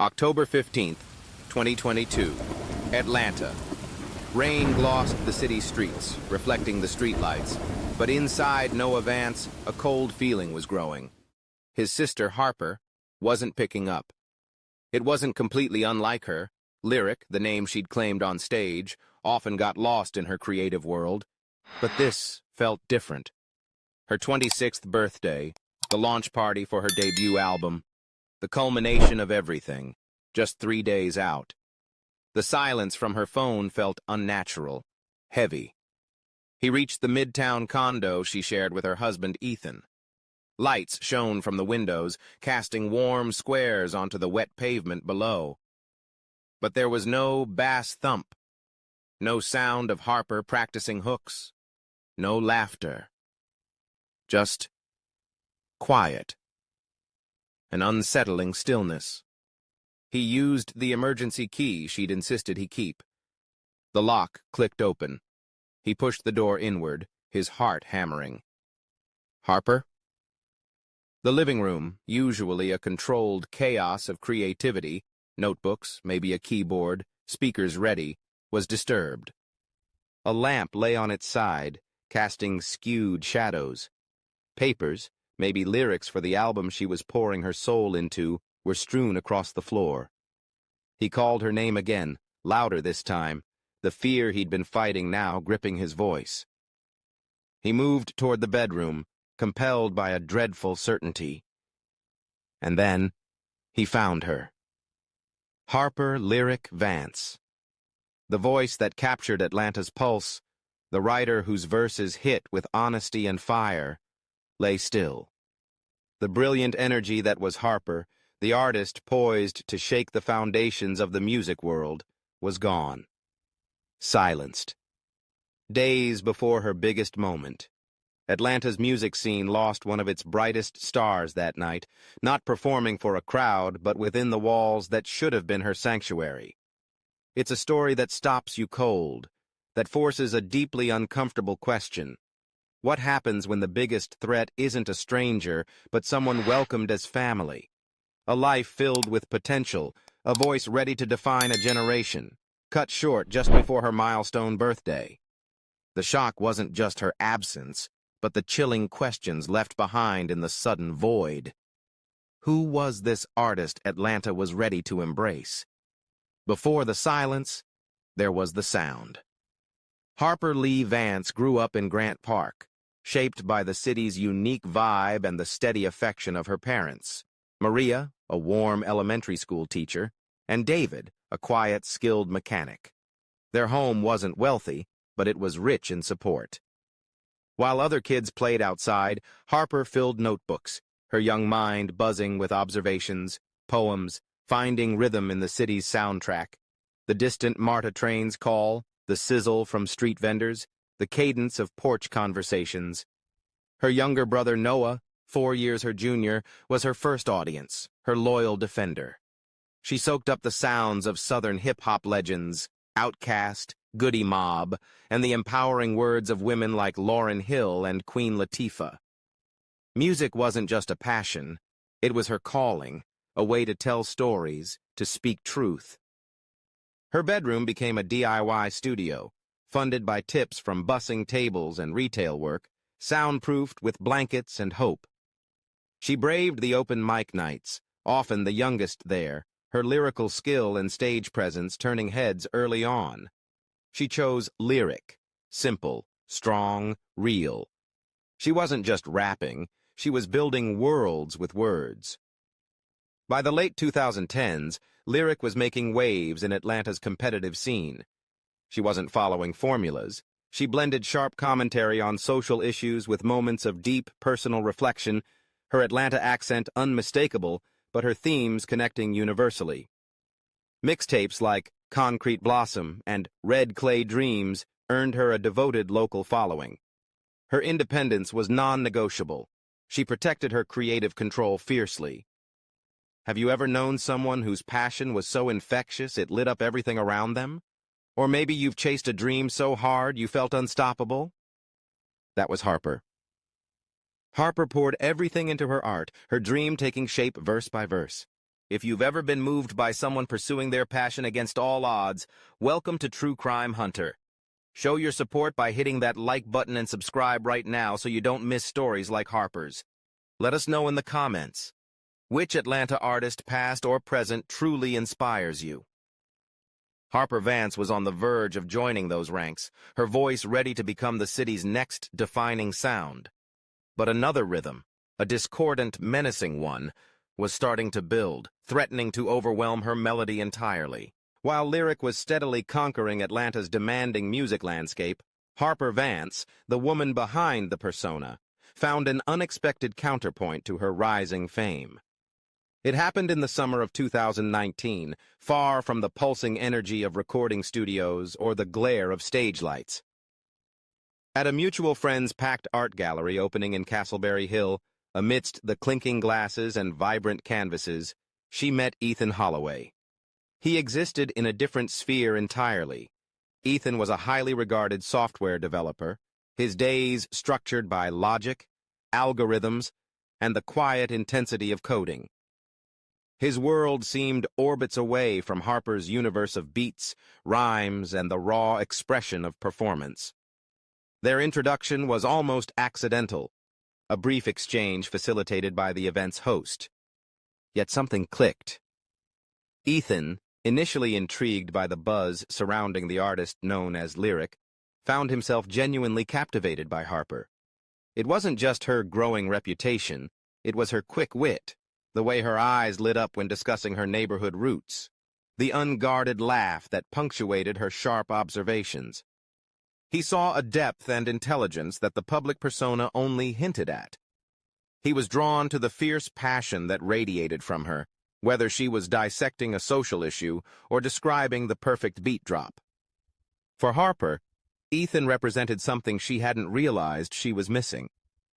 October 15th, 2022, Atlanta. Rain glossed the city streets, reflecting the streetlights, but inside Noah Vance, a cold feeling was growing. His sister, Harper, wasn't picking up. It wasn't completely unlike her. Lyric, the name she'd claimed on stage, often got lost in her creative world, but this felt different. Her 26th birthday, the launch party for her debut album, the culmination of everything, just 3 days out. The silence from her phone felt unnatural, heavy. He reached the midtown condo she shared with her husband, Ethan. Lights shone from the windows, casting warm squares onto the wet pavement below. But there was no bass thump, no sound of Harper practicing hooks, no laughter. Just quiet. An unsettling stillness. He used the emergency key she'd insisted he keep. The lock clicked open. He pushed the door inward, his heart hammering. Harper? The living room, usually a controlled chaos of creativity, notebooks, maybe a keyboard, speakers ready, was disturbed. A lamp lay on its side, casting skewed shadows. Papers, maybe lyrics for the album she was pouring her soul into, were strewn across the floor. He called her name again, louder this time, the fear he'd been fighting now gripping his voice. He moved toward the bedroom, compelled by a dreadful certainty. And then, he found her. Harper Lyric Vance. The voice that captured Atlanta's pulse, the writer whose verses hit with honesty and fire, lay still. The brilliant energy that was Harper, the artist poised to shake the foundations of the music world, was gone. Silenced. Days before her biggest moment, Atlanta's music scene lost one of its brightest stars that night, not performing for a crowd, but within the walls that should have been her sanctuary. It's a story that stops you cold, that forces a deeply uncomfortable question. What happens when the biggest threat isn't a stranger, but someone welcomed as family? A life filled with potential, a voice ready to define a generation, cut short just before her milestone birthday. The shock wasn't just her absence, but the chilling questions left behind in the sudden void. Who was this artist Atlanta was ready to embrace? Before the silence, there was the sound. Harper Lee Vance grew up in Grant Park, shaped by the city's unique vibe and the steady affection of her parents. Maria, a warm elementary school teacher, and David, a quiet, skilled mechanic. Their home wasn't wealthy, but it was rich in support. While other kids played outside, Harper filled notebooks, her young mind buzzing with observations, poems, finding rhythm in the city's soundtrack. The distant MARTA train's call, the sizzle from street vendors, the cadence of porch conversations. Her younger brother Noah, 4 years her junior, was her first audience, her loyal defender. She soaked up the sounds of Southern hip-hop legends, Outkast, Goody Mob, and the empowering words of women like Lauryn Hill and Queen Latifah. Music wasn't just a passion, it was her calling, a way to tell stories, to speak truth. Her bedroom became a DIY studio, funded by tips from bussing tables and retail work, soundproofed with blankets and hope. She braved the open mic nights, often the youngest there, her lyrical skill and stage presence turning heads early on. She chose lyric, simple, strong, real. She wasn't just rapping, she was building worlds with words. By the late 2010s, Lyric was making waves in Atlanta's competitive scene. She wasn't following formulas. She blended sharp commentary on social issues with moments of deep personal reflection, her Atlanta accent unmistakable, but her themes connecting universally. Mixtapes like Concrete Blossom and Red Clay Dreams earned her a devoted local following. Her independence was non-negotiable. She protected her creative control fiercely. Have you ever known someone whose passion was so infectious it lit up everything around them? Or maybe you've chased a dream so hard you felt unstoppable? That was Harper. Harper poured everything into her art, her dream taking shape verse by verse. If you've ever been moved by someone pursuing their passion against all odds, welcome to True Crime Hunter. Show your support by hitting that like button and subscribe right now so you don't miss stories like Harper's. Let us know in the comments. Which Atlanta artist, past or present, truly inspires you? Harper Vance was on the verge of joining those ranks, her voice ready to become the city's next defining sound. But another rhythm, a discordant, menacing one, was starting to build, threatening to overwhelm her melody entirely. While lyric was steadily conquering Atlanta's demanding music landscape, Harper Vance, the woman behind the persona, found an unexpected counterpoint to her rising fame. It happened in the summer of 2019, far from the pulsing energy of recording studios or the glare of stage lights. At a mutual friend's packed art gallery opening in Castleberry Hill, amidst the clinking glasses and vibrant canvases, she met Ethan Holloway. He existed in a different sphere entirely. Ethan was a highly regarded software developer, his days structured by logic, algorithms, and the quiet intensity of coding. His world seemed orbits away from Harper's universe of beats, rhymes, and the raw expression of performance. Their introduction was almost accidental, a brief exchange facilitated by the event's host. Yet something clicked. Ethan, initially intrigued by the buzz surrounding the artist known as Lyric, found himself genuinely captivated by Harper. It wasn't just her growing reputation, it was her quick wit, the way her eyes lit up when discussing her neighborhood roots, the unguarded laugh that punctuated her sharp observations. He saw a depth and intelligence that the public persona only hinted at. He was drawn to the fierce passion that radiated from her, whether she was dissecting a social issue or describing the perfect beat drop. For Harper, Ethan represented something she hadn't realized she was missing,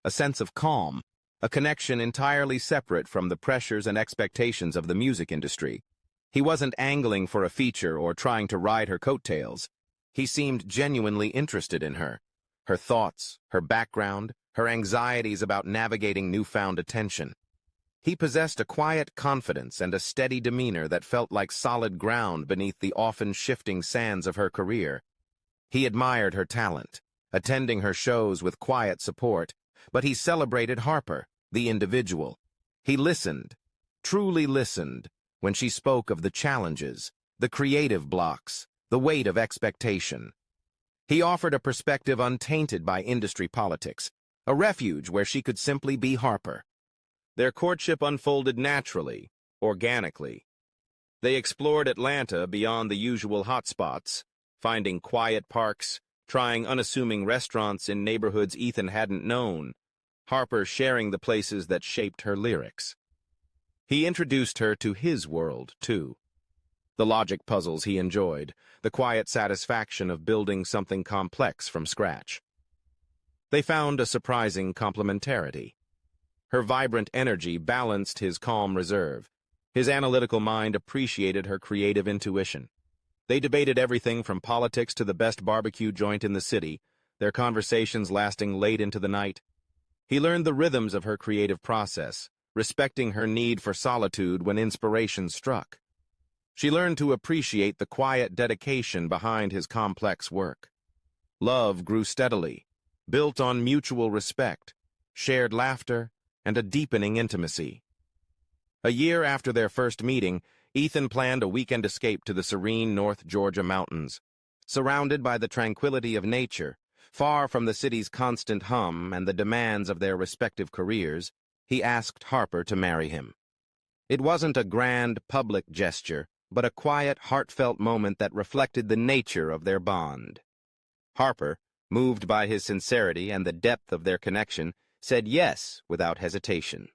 a sense of calm, a connection entirely separate from the pressures and expectations of the music industry. He wasn't angling for a feature or trying to ride her coattails. He seemed genuinely interested in her thoughts, her background, her anxieties about navigating newfound attention. He possessed a quiet confidence and a steady demeanor that felt like solid ground beneath the often shifting sands of her career. He admired her talent, attending her shows with quiet support, but he celebrated Harper, the individual. He listened, truly listened, when she spoke of the challenges, the creative blocks, the weight of expectation. He offered a perspective untainted by industry politics, a refuge where she could simply be Harper. Their courtship unfolded naturally, organically. They explored Atlanta beyond the usual hotspots, finding quiet parks, trying unassuming restaurants in neighborhoods Ethan hadn't known, Harper sharing the places that shaped her lyrics. He introduced her to his world, too. The logic puzzles he enjoyed, the quiet satisfaction of building something complex from scratch. They found a surprising complementarity. Her vibrant energy balanced his calm reserve. His analytical mind appreciated her creative intuition. They debated everything from politics to the best barbecue joint in the city, their conversations lasting late into the night. He learned the rhythms of her creative process, respecting her need for solitude when inspiration struck. She learned to appreciate the quiet dedication behind his complex work. Love grew steadily, built on mutual respect, shared laughter, and a deepening intimacy. A year after their first meeting, Ethan planned a weekend escape to the serene North Georgia mountains. Surrounded by the tranquility of nature, far from the city's constant hum and the demands of their respective careers, he asked Harper to marry him. It wasn't a grand, public gesture, but a quiet, heartfelt moment that reflected the nature of their bond. Harper, moved by his sincerity and the depth of their connection, said yes without hesitation.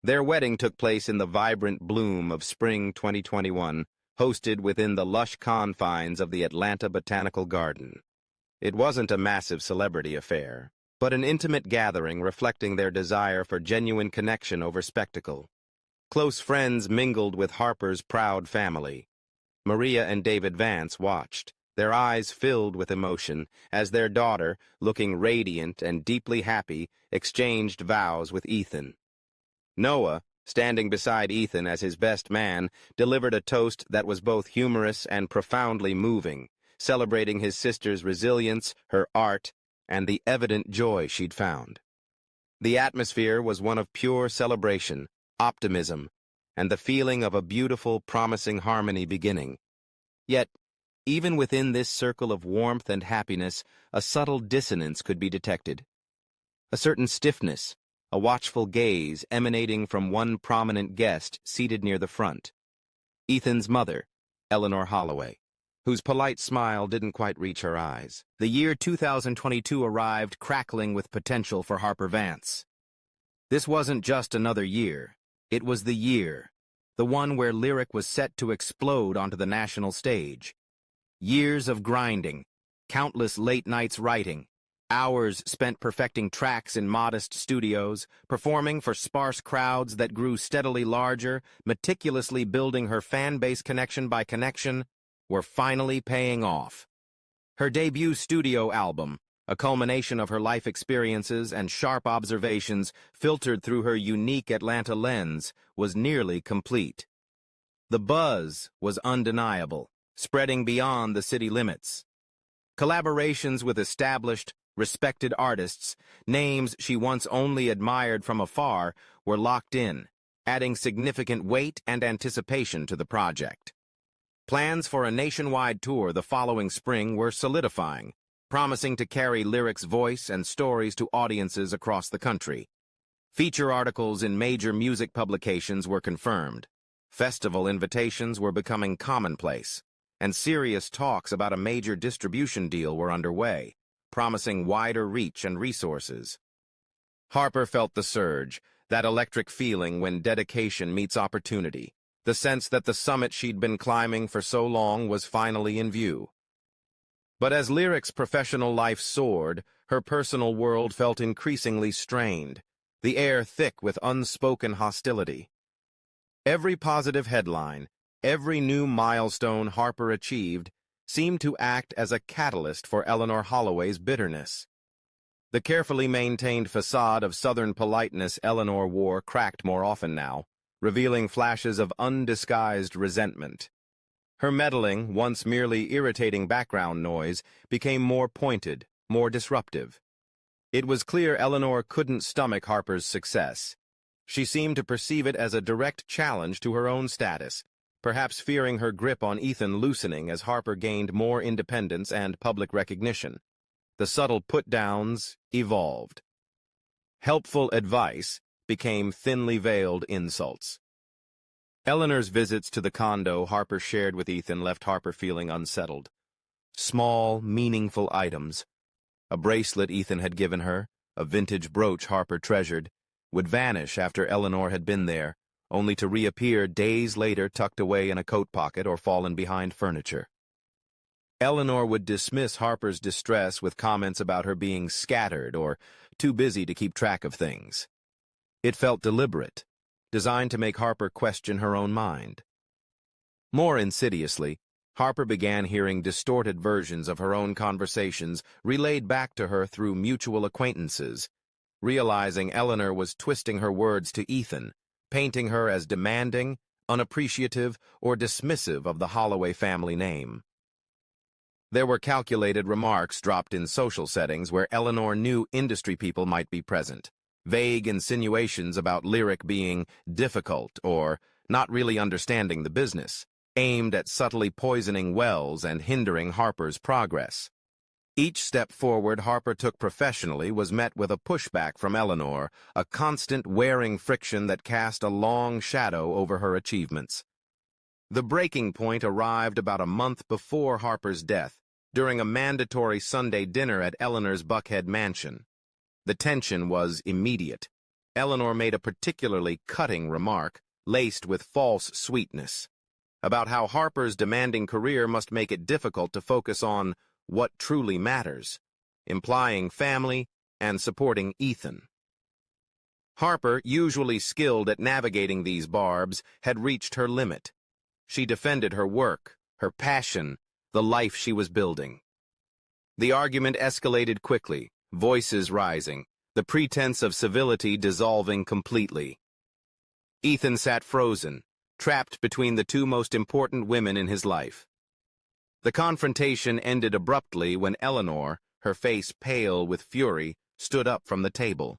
Their wedding took place in the vibrant bloom of spring 2021, hosted within the lush confines of the Atlanta Botanical Garden. It wasn't a massive celebrity affair, but an intimate gathering reflecting their desire for genuine connection over spectacle. Close friends mingled with Harper's proud family. Maria and David Vance watched, their eyes filled with emotion, as their daughter, looking radiant and deeply happy, exchanged vows with Ethan. Noah, standing beside Ethan as his best man, delivered a toast that was both humorous and profoundly moving, celebrating his sister's resilience, her art, and the evident joy she'd found. The atmosphere was one of pure celebration, optimism, and the feeling of a beautiful, promising harmony beginning. Yet, even within this circle of warmth and happiness, a subtle dissonance could be detected. A certain stiffness, a watchful gaze emanating from one prominent guest seated near the front. Ethan's mother, Eleanor Holloway, whose polite smile didn't quite reach her eyes. The year 2022 arrived crackling with potential for Harper Vance. This wasn't just another year. It was the year, the one where Lyric was set to explode onto the national stage. Years of grinding, countless late nights writing, hours spent perfecting tracks in modest studios, performing for sparse crowds that grew steadily larger, meticulously building her fan base connection by connection, were finally paying off. Her debut studio album, a culmination of her life experiences and sharp observations filtered through her unique Atlanta lens, was nearly complete. The buzz was undeniable, spreading beyond the city limits. Collaborations with established, respected artists, names she once only admired from afar, were locked in, adding significant weight and anticipation to the project. Plans for a nationwide tour the following spring were solidifying, promising to carry Lyric's voice and stories to audiences across the country. Feature articles in major music publications were confirmed. Festival invitations were becoming commonplace, and serious talks about a major distribution deal were underway, promising wider reach and resources. Harper felt the surge, that electric feeling when dedication meets opportunity, the sense that the summit she'd been climbing for so long was finally in view. But as Lyric's professional life soared, her personal world felt increasingly strained, the air thick with unspoken hostility. Every positive headline, every new milestone Harper achieved, seemed to act as a catalyst for Eleanor Holloway's bitterness. The carefully maintained facade of Southern politeness Eleanor wore cracked more often now, revealing flashes of undisguised resentment. Her meddling, once merely irritating background noise, became more pointed, more disruptive. It was clear Eleanor couldn't stomach Harper's success. She seemed to perceive it as a direct challenge to her own status, perhaps fearing her grip on Ethan loosening as Harper gained more independence and public recognition. The subtle put-downs evolved. Helpful advice became thinly veiled insults. Eleanor's visits to the condo Harper shared with Ethan left Harper feeling unsettled. Small, meaningful items. A bracelet Ethan had given her, a vintage brooch Harper treasured, would vanish after Eleanor had been there, only to reappear days later tucked away in a coat pocket or fallen behind furniture. Eleanor would dismiss Harper's distress with comments about her being scattered or too busy to keep track of things. It felt deliberate, designed to make Harper question her own mind. More insidiously, Harper began hearing distorted versions of her own conversations relayed back to her through mutual acquaintances, realizing Eleanor was twisting her words to Ethan, painting her as demanding, unappreciative, or dismissive of the Holloway family name. There were calculated remarks dropped in social settings where Eleanor knew industry people might be present, vague insinuations about Lyric being difficult or not really understanding the business, aimed at subtly poisoning wells and hindering Harper's progress. Each step forward Harper took professionally was met with a pushback from Eleanor, a constant wearing friction that cast a long shadow over her achievements. The breaking point arrived about a month before Harper's death, during a mandatory Sunday dinner at Eleanor's Buckhead mansion. The tension was immediate. Eleanor made a particularly cutting remark, laced with false sweetness, about how Harper's demanding career must make it difficult to focus on what truly matters, implying family and supporting Ethan. Harper, usually skilled at navigating these barbs, had reached her limit. She defended her work, her passion, the life she was building. The argument escalated quickly, voices rising, the pretense of civility dissolving completely. Ethan sat frozen, trapped between the two most important women in his life. The confrontation ended abruptly when Eleanor, her face pale with fury, stood up from the table.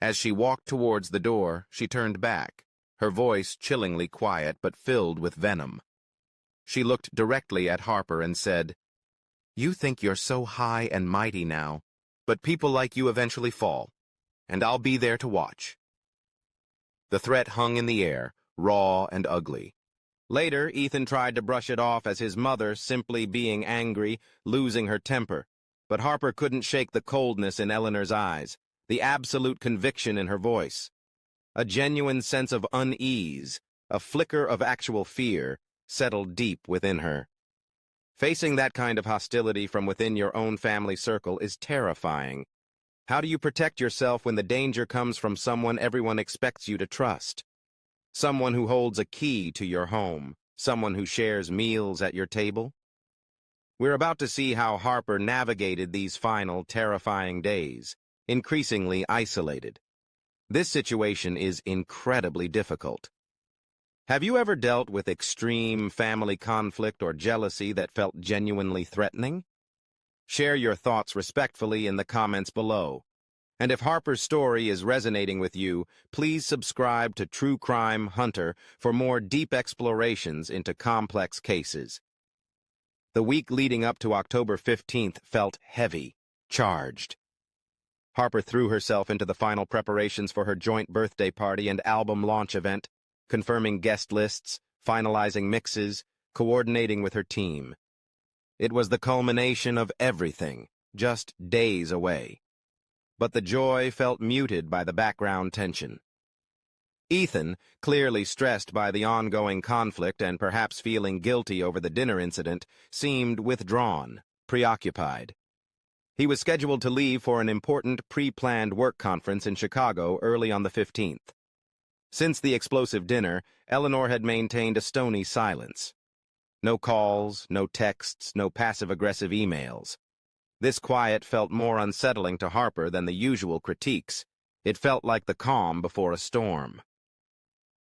As she walked towards the door, she turned back, her voice chillingly quiet but filled with venom. She looked directly at Harper and said, "You think you're so high and mighty now, but people like you eventually fall, and I'll be there to watch." The threat hung in the air, raw and ugly. Later, Ethan tried to brush it off as his mother simply being angry, losing her temper, but Harper couldn't shake the coldness in Eleanor's eyes, the absolute conviction in her voice. A genuine sense of unease, a flicker of actual fear, settled deep within her. Facing that kind of hostility from within your own family circle is terrifying. How do you protect yourself when the danger comes from someone everyone expects you to trust? Someone who holds a key to your home, someone who shares meals at your table? We're about to see how Harper navigated these final, terrifying days, increasingly isolated. This situation is incredibly difficult. Have you ever dealt with extreme family conflict or jealousy that felt genuinely threatening? Share your thoughts respectfully in the comments below. And if Harper's story is resonating with you, please subscribe to True Crime Hunter for more deep explorations into complex cases. The week leading up to October 15th felt heavy, charged. Harper threw herself into the final preparations for her joint birthday party and album launch event, confirming guest lists, finalizing mixes, coordinating with her team. It was the culmination of everything, just days away. But the joy felt muted by the background tension. Ethan, clearly stressed by the ongoing conflict and perhaps feeling guilty over the dinner incident, seemed withdrawn, preoccupied. He was scheduled to leave for an important pre-planned work conference in Chicago early on the 15th. Since the explosive dinner, Eleanor had maintained a stony silence. No calls, no texts, no passive-aggressive emails. This quiet felt more unsettling to Harper than the usual critiques. It felt like the calm before a storm.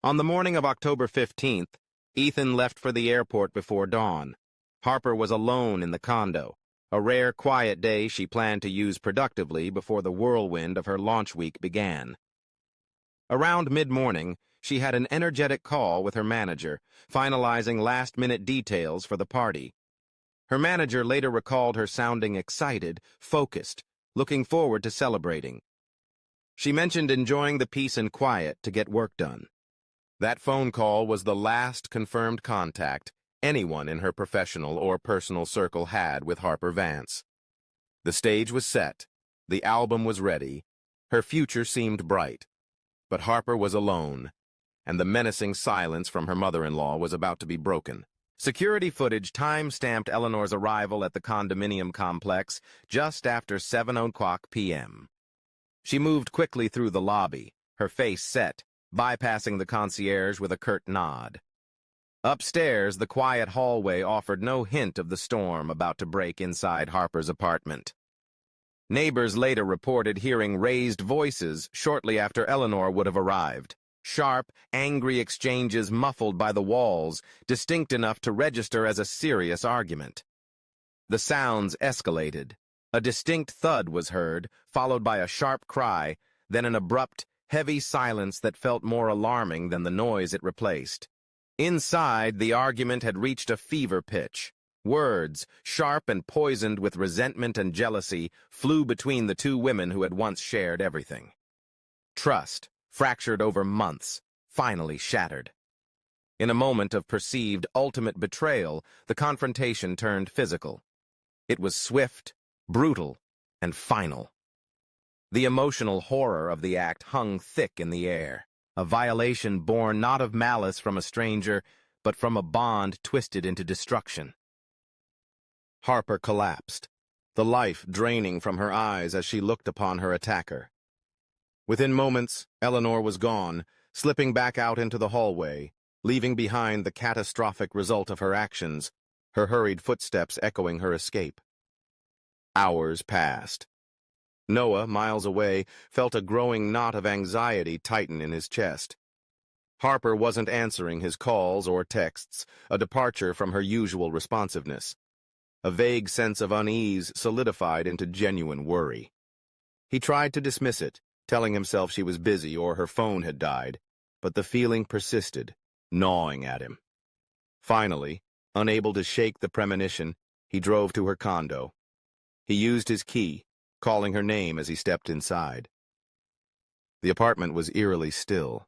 On the morning of October 15th, Ethan left for the airport before dawn. Harper was alone in the condo, a rare quiet day she planned to use productively before the whirlwind of her launch week began. Around mid-morning, she had an energetic call with her manager, finalizing last-minute details for the party. Her manager later recalled her sounding excited, focused, looking forward to celebrating. She mentioned enjoying the peace and quiet to get work done. That phone call was the last confirmed contact anyone in her professional or personal circle had with Harper Vance. The stage was set, the album was ready, her future seemed bright. But Harper was alone, and the menacing silence from her mother-in-law was about to be broken. Security footage time-stamped Eleanor's arrival at the condominium complex just after 7:00 p.m. She moved quickly through the lobby, her face set, bypassing the concierge with a curt nod. Upstairs, the quiet hallway offered no hint of the storm about to break inside Harper's apartment. Neighbors later reported hearing raised voices shortly after Eleanor would have arrived. Sharp, angry exchanges muffled by the walls, distinct enough to register as a serious argument. The sounds escalated. A distinct thud was heard, followed by a sharp cry, then an abrupt, heavy silence that felt more alarming than the noise it replaced. Inside, the argument had reached a fever pitch. Words, sharp and poisoned with resentment and jealousy, flew between the two women who had once shared everything. Trust, fractured over months, finally shattered. In a moment of perceived ultimate betrayal, the confrontation turned physical. It was swift, brutal, and final. The emotional horror of the act hung thick in the air, a violation born not of malice from a stranger, but from a bond twisted into destruction. Harper collapsed, the life draining from her eyes as she looked upon her attacker. Within moments, Eleanor was gone, slipping back out into the hallway, leaving behind the catastrophic result of her actions, her hurried footsteps echoing her escape. Hours passed. Noah, miles away, felt a growing knot of anxiety tighten in his chest. Harper wasn't answering his calls or texts, a departure from her usual responsiveness. A vague sense of unease solidified into genuine worry. He tried to dismiss it, telling himself she was busy or her phone had died, but the feeling persisted, gnawing at him. Finally, unable to shake the premonition, he drove to her condo. He used his key, calling her name as he stepped inside. The apartment was eerily still.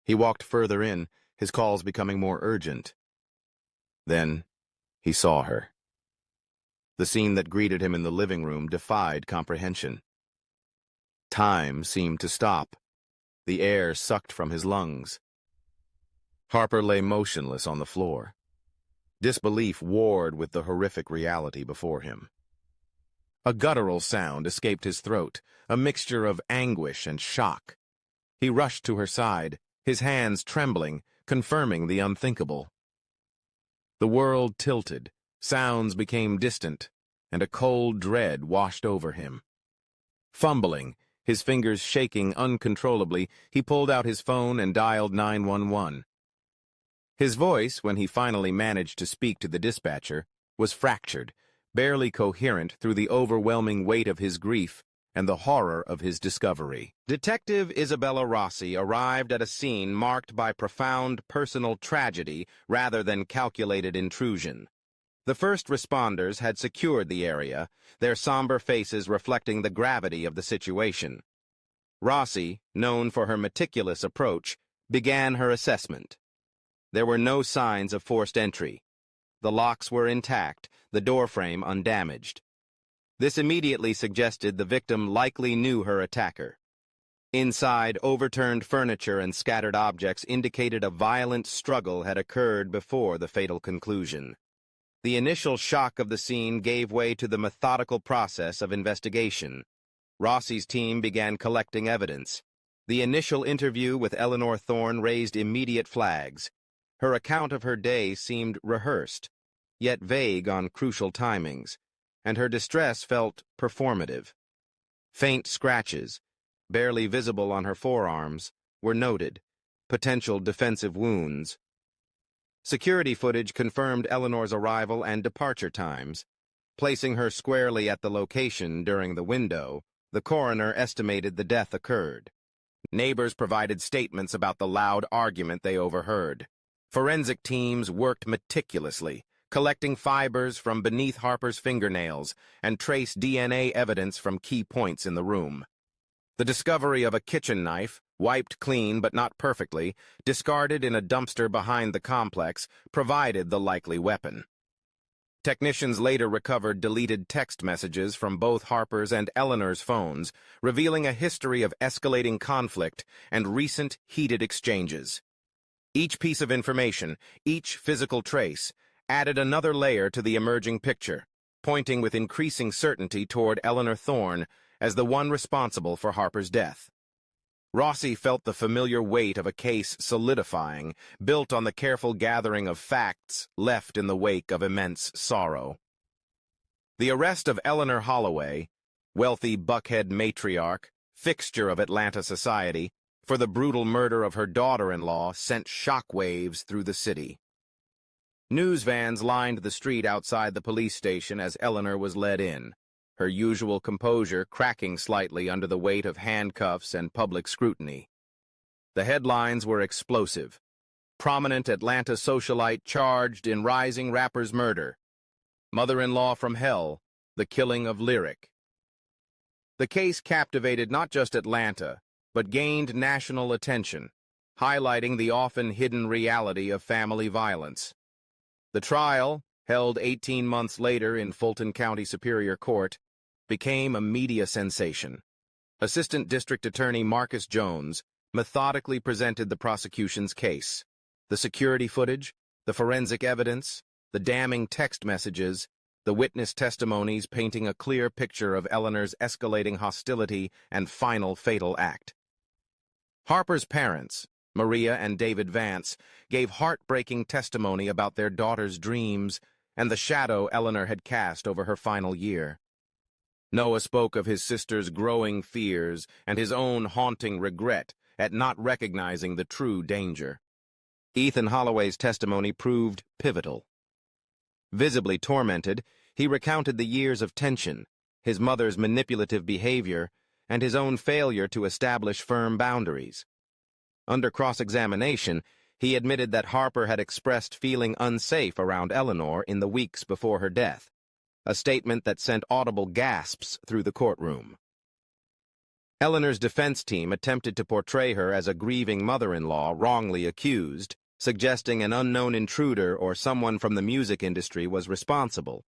He walked further in, his calls becoming more urgent. Then, he saw her. The scene that greeted him in the living room defied comprehension. Time seemed to stop. The air sucked from his lungs. Harper lay motionless on the floor. Disbelief warred with the horrific reality before him. A guttural sound escaped his throat, a mixture of anguish and shock. He rushed to her side, his hands trembling, confirming the unthinkable. The world tilted, sounds became distant, and a cold dread washed over him. Fumbling, his fingers shaking uncontrollably, he pulled out his phone and dialed 911. His voice, when he finally managed to speak to the dispatcher, was fractured, barely coherent through the overwhelming weight of his grief and the horror of his discovery. Detective Isabella Rossi arrived at a scene marked by profound personal tragedy rather than calculated intrusion. The first responders had secured the area, their somber faces reflecting the gravity of the situation. Rossi, known for her meticulous approach, began her assessment. There were no signs of forced entry. The locks were intact, the doorframe undamaged. This immediately suggested the victim likely knew her attacker. Inside, overturned furniture and scattered objects indicated a violent struggle had occurred before the fatal conclusion. The initial shock of the scene gave way to the methodical process of investigation. Rossi's team began collecting evidence. The initial interview with Eleanor Thorne raised immediate flags. Her account of her day seemed rehearsed, yet vague on crucial timings, and her distress felt performative. Faint scratches, barely visible on her forearms, were noted, potential defensive wounds. Security footage confirmed Eleanor's arrival and departure times. Placing her squarely at the location during the window, the coroner estimated the death occurred. Neighbors provided statements about the loud argument they overheard. Forensic teams worked meticulously, collecting fibers from beneath Harper's fingernails and traced DNA evidence from key points in the room. The discovery of a kitchen knife, wiped clean but not perfectly, discarded in a dumpster behind the complex, provided the likely weapon. Technicians later recovered deleted text messages from both Harper's and Eleanor's phones, revealing a history of escalating conflict and recent heated exchanges. Each piece of information, each physical trace, added another layer to the emerging picture, pointing with increasing certainty toward Eleanor Thorne as the one responsible for Harper's death. Rossi felt the familiar weight of a case solidifying, built on the careful gathering of facts left in the wake of immense sorrow. The arrest of Eleanor Holloway, wealthy Buckhead matriarch, fixture of Atlanta society, for the brutal murder of her daughter-in-law sent shockwaves through the city. News vans lined the street outside the police station as Eleanor was led in, her usual composure cracking slightly under the weight of handcuffs and public scrutiny. The headlines were explosive. Prominent Atlanta socialite charged in rising rapper's murder. Mother-in-law from hell, the killing of Lyric. The case captivated not just Atlanta, but gained national attention, highlighting the often hidden reality of family violence. The trial, held 18 months later in Fulton County Superior Court, became a media sensation. Assistant District Attorney Marcus Jones methodically presented the prosecution's case. The security footage, the forensic evidence, the damning text messages, the witness testimonies painting a clear picture of Eleanor's escalating hostility and final fatal act. Harper's parents, Maria and David Vance, gave heartbreaking testimony about their daughter's dreams and the shadow Eleanor had cast over her final year. Noah spoke of his sister's growing fears and his own haunting regret at not recognizing the true danger. Ethan Holloway's testimony proved pivotal. Visibly tormented, he recounted the years of tension, his mother's manipulative behavior, and his own failure to establish firm boundaries. Under cross-examination, he admitted that Harper had expressed feeling unsafe around Eleanor in the weeks before her death, a statement that sent audible gasps through the courtroom. Eleanor's defense team attempted to portray her as a grieving mother-in-law wrongly accused, suggesting an unknown intruder or someone from the music industry was responsible.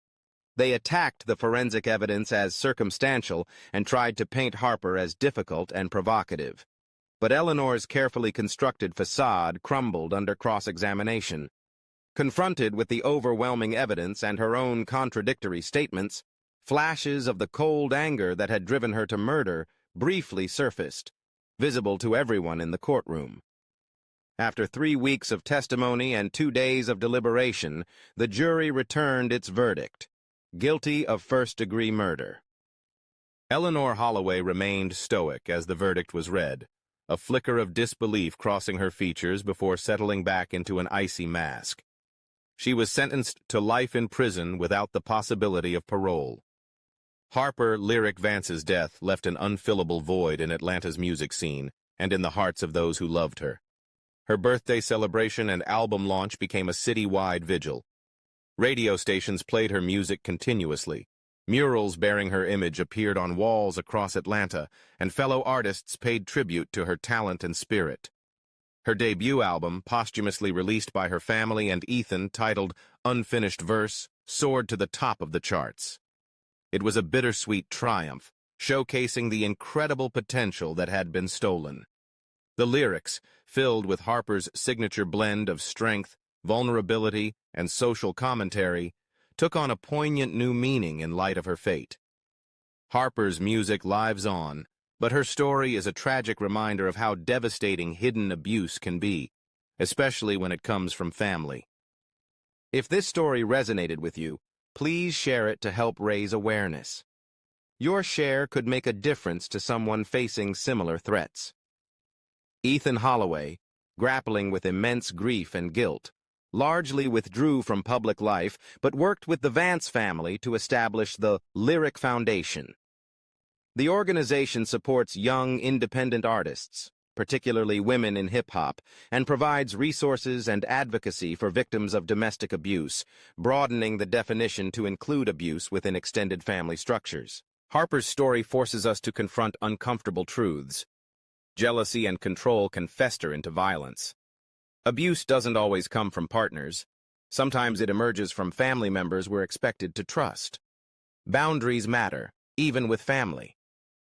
They attacked the forensic evidence as circumstantial and tried to paint Harper as difficult and provocative. But Eleanor's carefully constructed facade crumbled under cross-examination. Confronted with the overwhelming evidence and her own contradictory statements, flashes of the cold anger that had driven her to murder briefly surfaced, visible to everyone in the courtroom. After 3 weeks of testimony and 2 days of deliberation, the jury returned its verdict: guilty of first-degree murder. Eleanor Holloway remained stoic as the verdict was read, a flicker of disbelief crossing her features before settling back into an icy mask. She was sentenced to life in prison without the possibility of parole. Harper Lyric Vance's death left an unfillable void in Atlanta's music scene and in the hearts of those who loved her. Her birthday celebration and album launch became a city-wide vigil. Radio stations played her music continuously. Murals bearing her image appeared on walls across Atlanta, and fellow artists paid tribute to her talent and spirit. Her debut album, posthumously released by her family and Ethan, titled Unfinished Verse, soared to the top of the charts. It was a bittersweet triumph, showcasing the incredible potential that had been stolen. The lyrics, filled with Harper's signature blend of strength, vulnerability, and social commentary, took on a poignant new meaning in light of her fate. Harper's music lives on, but her story is a tragic reminder of how devastating hidden abuse can be, especially when it comes from family. If this story resonated with you, please share it to help raise awareness. Your share could make a difference to someone facing similar threats. Ethan Holloway, grappling with immense grief and guilt, largely withdrew from public life but worked with the Vance family to establish the Lyric Foundation. The organization supports young, independent artists, particularly women in hip-hop, and provides resources and advocacy for victims of domestic abuse, broadening the definition to include abuse within extended family structures. Harper's story forces us to confront uncomfortable truths. Jealousy and control can fester into violence. Abuse doesn't always come from partners. Sometimes it emerges from family members we're expected to trust. Boundaries matter, even with family.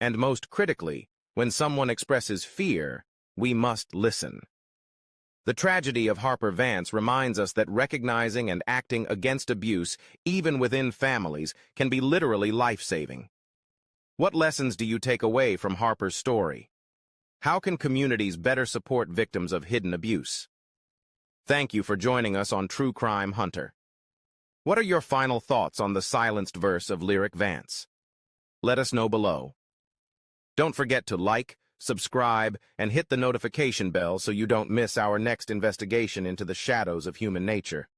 And most critically, when someone expresses fear, we must listen. The tragedy of Harper Vance reminds us that recognizing and acting against abuse, even within families, can be literally life-saving. What lessons do you take away from Harper's story? How can communities better support victims of hidden abuse? Thank you for joining us on True Crime Hunter. What are your final thoughts on the silenced verse of Lyric Vance? Let us know below. Don't forget to like, subscribe, and hit the notification bell so you don't miss our next investigation into the shadows of human nature.